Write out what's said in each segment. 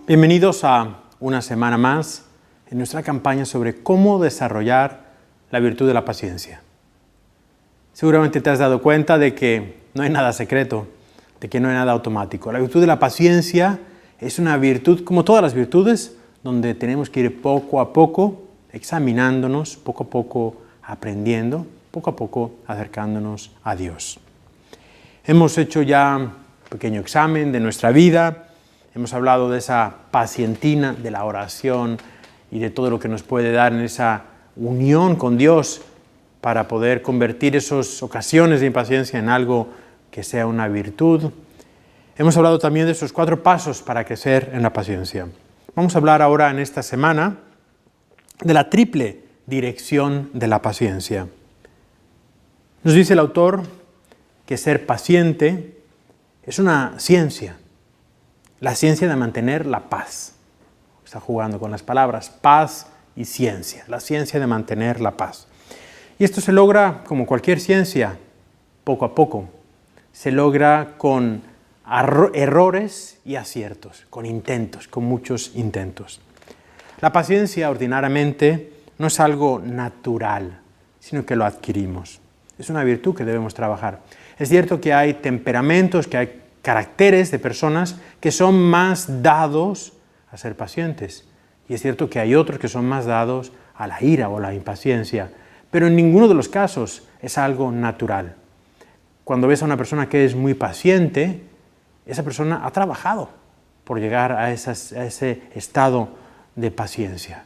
Bienvenidos a una semana más en nuestra campaña sobre cómo desarrollar la virtud de la paciencia. Seguramente te has dado cuenta de que no hay nada secreto, de que no hay nada automático. La virtud de la paciencia es una virtud, como todas las virtudes, donde tenemos que ir poco a poco examinándonos, poco a poco aprendiendo, poco a poco acercándonos a Dios. Hemos hecho ya un pequeño examen de nuestra vida. Hemos hablado de esa pacientina, de la oración y de todo lo que nos puede dar en esa unión con Dios para poder convertir esas ocasiones de impaciencia en algo que sea una virtud. Hemos hablado también de esos 4 pasos para crecer en la paciencia. Vamos a hablar ahora en esta semana de la triple dirección de la paciencia. Nos dice el autor que ser paciente es una ciencia. La ciencia de mantener la paz. Está jugando con las palabras paz y ciencia. La ciencia de mantener la paz. Y esto se logra, como cualquier ciencia, poco a poco. Se logra con errores y aciertos, con intentos, con muchos intentos. La paciencia ordinariamente no es algo natural, sino que lo adquirimos. Es una virtud que debemos trabajar. Es cierto que hay temperamentos, que hay caracteres de personas que son más dados a ser pacientes. Y es cierto que hay otros que son más dados a la ira o la impaciencia. Pero en ninguno de los casos es algo natural. Cuando ves a una persona que es muy paciente, esa persona ha trabajado por llegar a ese estado de paciencia.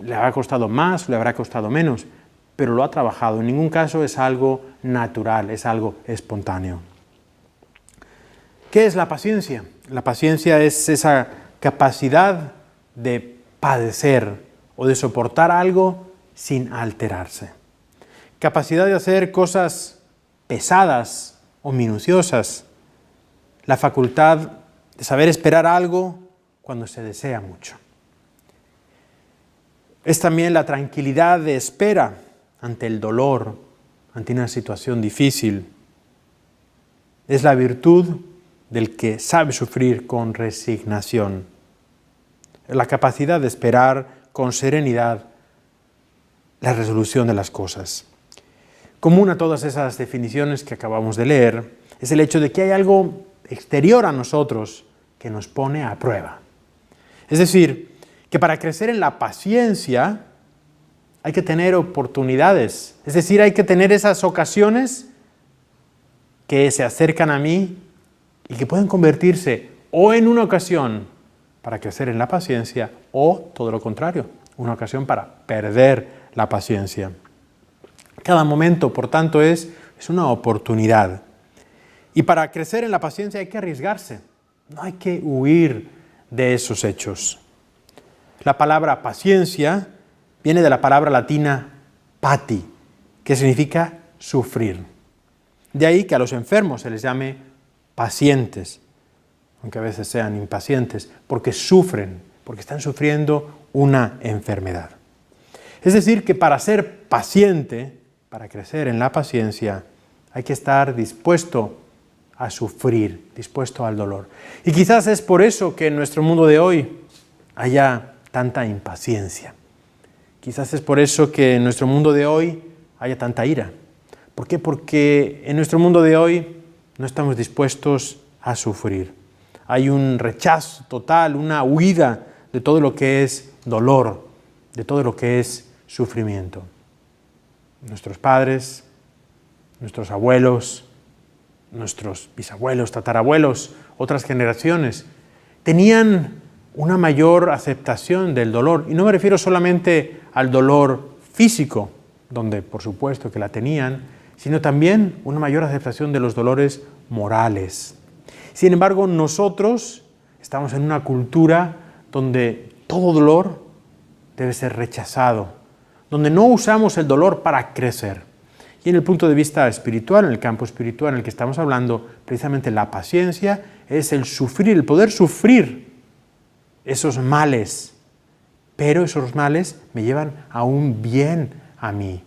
Le habrá costado más, le habrá costado menos, pero lo ha trabajado. En ningún caso es algo natural, es algo espontáneo. ¿Qué es la paciencia? La paciencia es esa capacidad de padecer o de soportar algo sin alterarse. Capacidad de hacer cosas pesadas o minuciosas. La facultad de saber esperar algo cuando se desea mucho. Es también la tranquilidad de espera ante el dolor, ante una situación difícil. Es la virtud del que sabe sufrir con resignación. La capacidad de esperar con serenidad la resolución de las cosas. Común a todas esas definiciones que acabamos de leer es el hecho de que hay algo exterior a nosotros que nos pone a prueba. Es decir, que para crecer en la paciencia hay que tener oportunidades. Es decir, hay que tener esas ocasiones que se acercan a mí y que pueden convertirse o en una ocasión para crecer en la paciencia o todo lo contrario, una ocasión para perder la paciencia. Cada momento, por tanto, es una oportunidad. Y para crecer en la paciencia hay que arriesgarse, no hay que huir de esos hechos. La palabra paciencia viene de la palabra latina pati, que significa sufrir. De ahí que a los enfermos se les llame pacientes, aunque a veces sean impacientes, porque sufren, porque están sufriendo una enfermedad. Es decir, que para ser paciente, para crecer en la paciencia, hay que estar dispuesto a sufrir, dispuesto al dolor. Y quizás es por eso que en nuestro mundo de hoy haya tanta impaciencia. Quizás es por eso que en nuestro mundo de hoy haya tanta ira. ¿Por qué? Porque en nuestro mundo de hoy no estamos dispuestos a sufrir. Hay un rechazo total, una huida de todo lo que es dolor, de todo lo que es sufrimiento. Nuestros padres, nuestros abuelos, nuestros bisabuelos, tatarabuelos, otras generaciones, tenían una mayor aceptación del dolor. Y no me refiero solamente al dolor físico, donde por supuesto que la tenían, sino también una mayor aceptación de los dolores morales. Sin embargo, nosotros estamos en una cultura donde todo dolor debe ser rechazado, donde no usamos el dolor para crecer. Y en el punto de vista espiritual, en el campo espiritual en el que estamos hablando, precisamente la paciencia es el sufrir, el poder sufrir esos males, pero esos males me llevan a un bien a mí.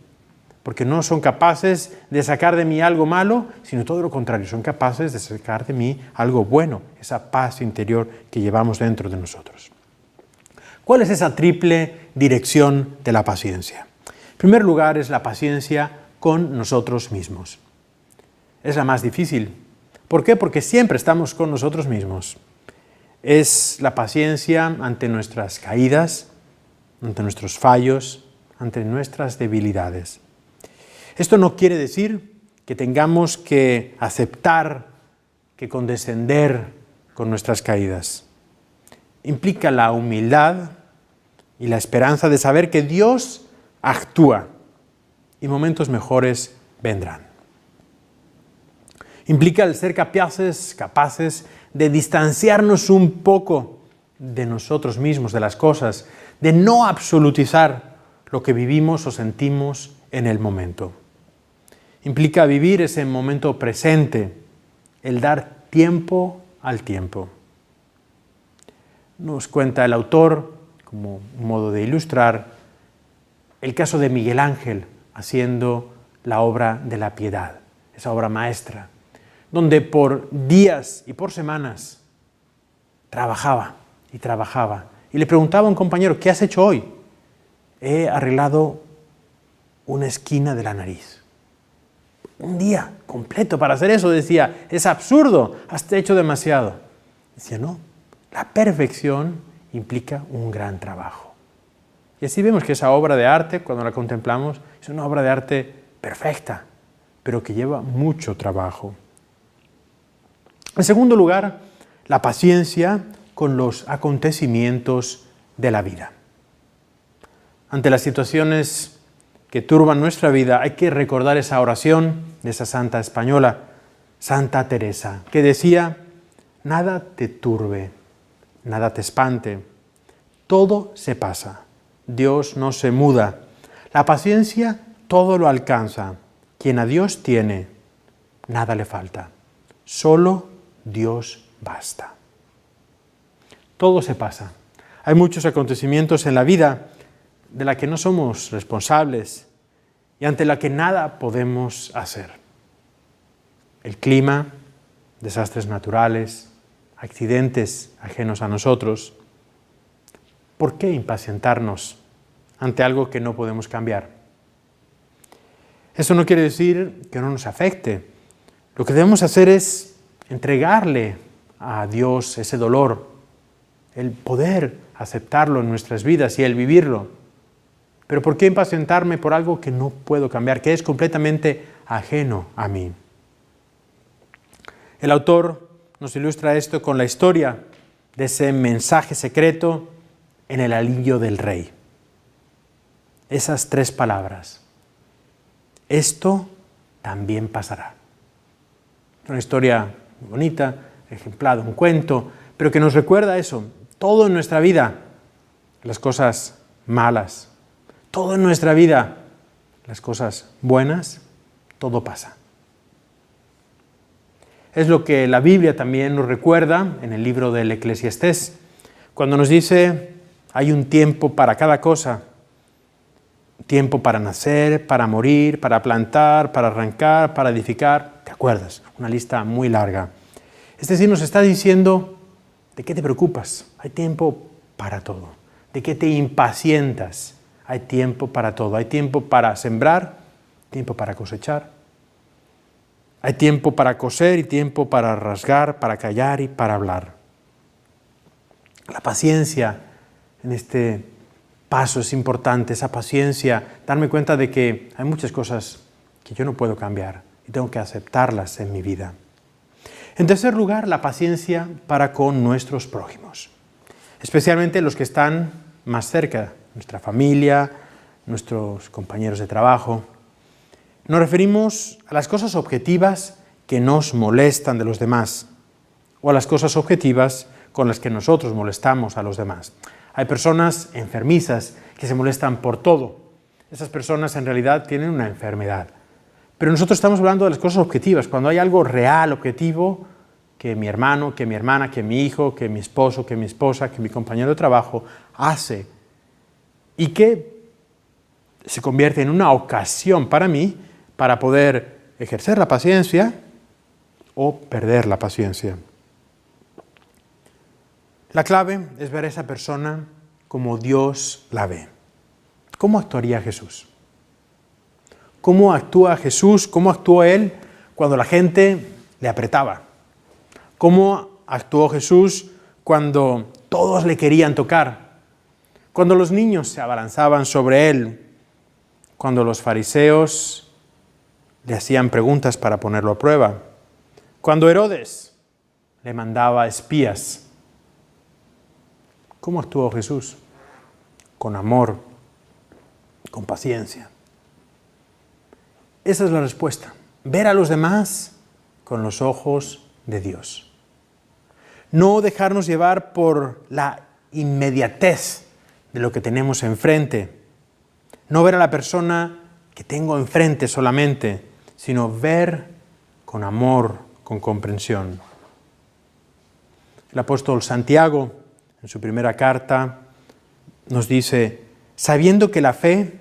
porque no son capaces de sacar de mí algo malo, sino todo lo contrario, son capaces de sacar de mí algo bueno, esa paz interior que llevamos dentro de nosotros. ¿Cuál es esa triple dirección de la paciencia? En primer lugar, es la paciencia con nosotros mismos. Es la más difícil. ¿Por qué? Porque siempre estamos con nosotros mismos. Es la paciencia ante nuestras caídas, ante nuestros fallos, ante nuestras debilidades. Esto no quiere decir que tengamos que aceptar, que condescender con nuestras caídas. Implica la humildad y la esperanza de saber que Dios actúa y momentos mejores vendrán. Implica el ser capaces de distanciarnos un poco de nosotros mismos, de las cosas, de no absolutizar lo que vivimos o sentimos en el momento. Implica vivir ese momento presente, el dar tiempo al tiempo. Nos cuenta el autor, como un modo de ilustrar, el caso de Miguel Ángel haciendo la obra de la piedad, esa obra maestra, donde por días y por semanas trabajaba y trabajaba. Y le preguntaba a un compañero, ¿qué has hecho hoy? He arreglado una esquina de la nariz. Un día completo para hacer eso, decía, es absurdo, has hecho demasiado. Decía, no, la perfección implica un gran trabajo. Y así vemos que esa obra de arte, cuando la contemplamos, es una obra de arte perfecta, pero que lleva mucho trabajo. En segundo lugar, la paciencia con los acontecimientos de la vida. Ante las situaciones que turban nuestra vida, hay que recordar esa oración de esa santa española, Santa Teresa, que decía, nada te turbe, nada te espante, todo se pasa, Dios no se muda, la paciencia todo lo alcanza, quien a Dios tiene, nada le falta, solo Dios basta. Todo se pasa. Hay muchos acontecimientos en la vida de la que no somos responsables y ante la que nada podemos hacer. El clima, desastres naturales, accidentes ajenos a nosotros. ¿Por qué impacientarnos ante algo que no podemos cambiar? Eso no quiere decir que no nos afecte. Lo que debemos hacer es entregarle a Dios ese dolor, el poder aceptarlo en nuestras vidas y el vivirlo. Pero ¿por qué impacientarme por algo que no puedo cambiar, que es completamente ajeno a mí? El autor nos ilustra esto con la historia de ese mensaje secreto en el alillo del rey. Esas 3 palabras. Esto también pasará. Es una historia muy bonita, ejemplar de un cuento, pero que nos recuerda eso. Todo en nuestra vida, las cosas malas, todo en nuestra vida, las cosas buenas, todo pasa. Es lo que la Biblia también nos recuerda en el libro del Eclesiastés, cuando nos dice, hay un tiempo para cada cosa, tiempo para nacer, para morir, para plantar, para arrancar, para edificar, ¿te acuerdas? Una lista muy larga. Es decir, nos está diciendo, ¿de qué te preocupas? Hay tiempo para todo. ¿De qué te impacientas? Hay tiempo para todo. Hay tiempo para sembrar, tiempo para cosechar. Hay tiempo para coser y tiempo para rasgar, para callar y para hablar. La paciencia en este paso es importante, esa paciencia, darme cuenta de que hay muchas cosas que yo no puedo cambiar y tengo que aceptarlas en mi vida. En tercer lugar, la paciencia para con nuestros prójimos, especialmente los que están más cerca, nuestra familia, nuestros compañeros de trabajo. Nos referimos a las cosas objetivas que nos molestan de los demás o a las cosas objetivas con las que nosotros molestamos a los demás. Hay personas enfermizas que se molestan por todo. Esas personas en realidad tienen una enfermedad. Pero nosotros estamos hablando de las cosas objetivas, cuando hay algo real, objetivo, que mi hermano, que mi hermana, que mi hijo, que mi esposo, que mi esposa, que mi compañero de trabajo hace y que se convierte en una ocasión para mí para poder ejercer la paciencia o perder la paciencia. La clave es ver a esa persona como Dios la ve. ¿Cómo actuaría Jesús? ¿Cómo actúa Jesús? ¿Cómo actuó Él cuando la gente le apretaba? ¿Cómo actuó Jesús cuando todos le querían tocar? Cuando los niños se abalanzaban sobre Él, cuando los fariseos le hacían preguntas para ponerlo a prueba, cuando Herodes le mandaba espías. ¿Cómo actuó Jesús? Con amor, con paciencia. Esa es la respuesta. Ver a los demás con los ojos de Dios. No dejarnos llevar por la inmediatez de lo que tenemos enfrente. No ver a la persona que tengo enfrente solamente, sino ver con amor, con comprensión. El apóstol Santiago, en su primera carta, nos dice, sabiendo que la fe,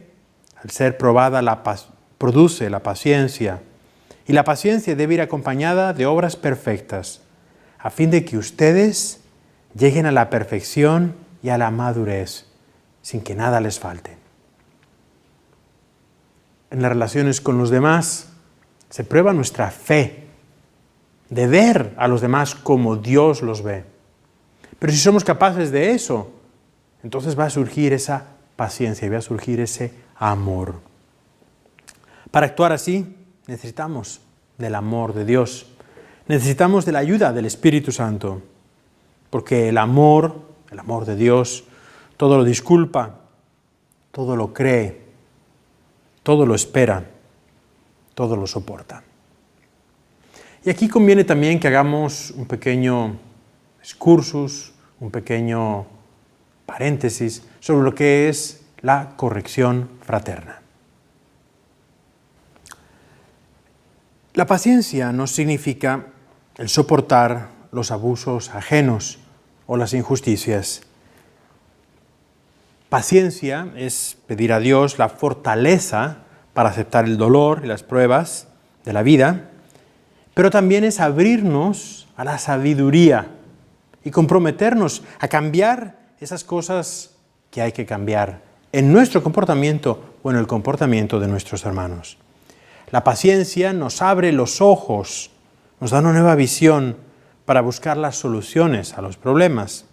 al ser probada, produce la paciencia, y la paciencia debe ir acompañada de obras perfectas, a fin de que ustedes lleguen a la perfección y a la madurez, sin que nada les falte. En las relaciones con los demás se prueba nuestra fe, de ver a los demás como Dios los ve. Pero si somos capaces de eso, entonces va a surgir esa paciencia y va a surgir ese amor. Para actuar así, necesitamos del amor de Dios. Necesitamos de la ayuda del Espíritu Santo. Porque el amor de Dios, todo lo disculpa, todo lo cree, todo lo espera, todo lo soporta. Y aquí conviene también que hagamos un pequeño excursus, un pequeño paréntesis sobre lo que es la corrección fraterna. La paciencia no significa el soportar los abusos ajenos o las injusticias. Paciencia es pedir a Dios la fortaleza para aceptar el dolor y las pruebas de la vida, pero también es abrirnos a la sabiduría y comprometernos a cambiar esas cosas que hay que cambiar en nuestro comportamiento o en el comportamiento de nuestros hermanos. La paciencia nos abre los ojos, nos da una nueva visión para buscar las soluciones a los problemas.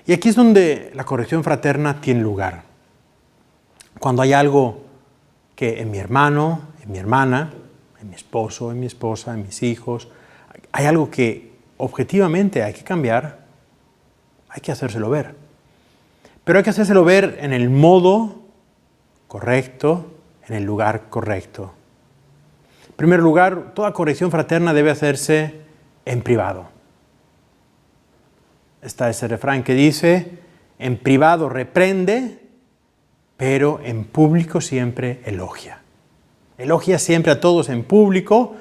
Y aquí es donde la corrección fraterna tiene lugar. Cuando hay algo que en mi hermano, en mi hermana, en mi esposo, en mi esposa, en mis hijos, hay algo que objetivamente hay que cambiar, hay que hacérselo ver. Pero hay que hacérselo ver en el modo correcto, en el lugar correcto. En primer lugar, toda corrección fraterna debe hacerse en privado. Está ese refrán que dice, en privado reprende, pero en público siempre elogia. Elogia siempre a todos en público,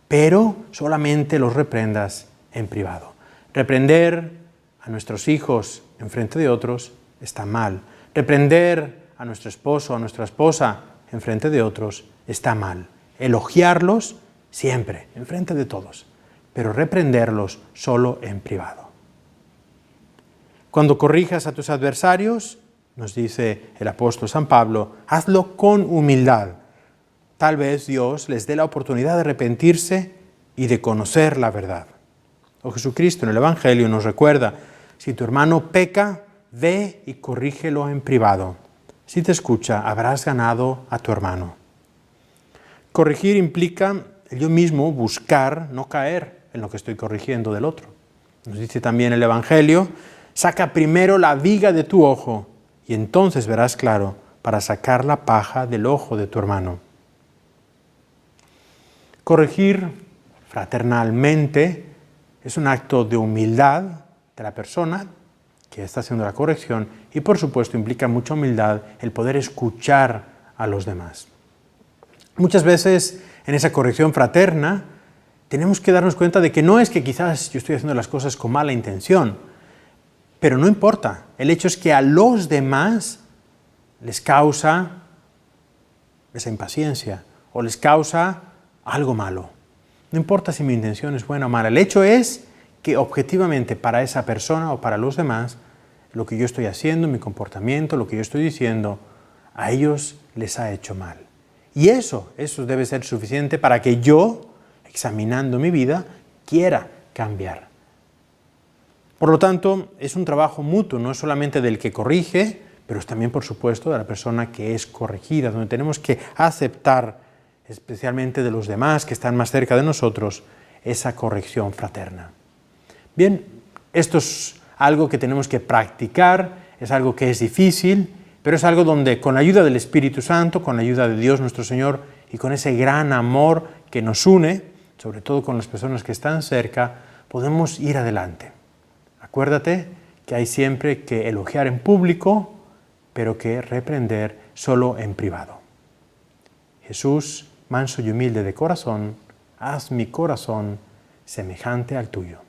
pero solamente los reprendas en privado. Reprender a nuestros hijos en frente de otros está mal. Reprender a nuestro esposo o a nuestra esposa en frente de otros está mal. Elogiarlos siempre, en frente de todos, pero reprenderlos solo en privado. Cuando corrijas a tus adversarios, nos dice el apóstol San Pablo, hazlo con humildad. Tal vez Dios les dé la oportunidad de arrepentirse y de conocer la verdad. O Jesucristo en el Evangelio nos recuerda, si tu hermano peca, ve y corrígelo en privado. Si te escucha, habrás ganado a tu hermano. Corregir implica yo mismo buscar no caer en lo que estoy corrigiendo del otro. Nos dice también el Evangelio, saca primero la viga de tu ojo y entonces verás claro para sacar la paja del ojo de tu hermano. Corregir fraternalmente es un acto de humildad de la persona que está haciendo la corrección y por supuesto implica mucha humildad el poder escuchar a los demás. Muchas veces en esa corrección fraterna tenemos que darnos cuenta de que no es que quizás yo estoy haciendo las cosas con mala intención, pero no importa. El hecho es que a los demás les causa esa impaciencia, o les causa algo malo. No importa si mi intención es buena o mala, el hecho es que objetivamente para esa persona o para los demás, lo que yo estoy haciendo, mi comportamiento, lo que yo estoy diciendo, a ellos les ha hecho mal. Y eso debe ser suficiente para que yo, examinando mi vida, quiera cambiar. Por lo tanto, es un trabajo mutuo, no es solamente del que corrige, pero es también, por supuesto, de la persona que es corregida, donde tenemos que aceptar, especialmente de los demás que están más cerca de nosotros, esa corrección fraterna. Bien, esto es algo que tenemos que practicar, es algo que es difícil, pero es algo donde con la ayuda del Espíritu Santo, con la ayuda de Dios nuestro Señor y con ese gran amor que nos une, sobre todo con las personas que están cerca, podemos ir adelante. Acuérdate que hay siempre que elogiar en público, pero que reprender solo en privado. Jesús, manso y humilde de corazón, haz mi corazón semejante al tuyo.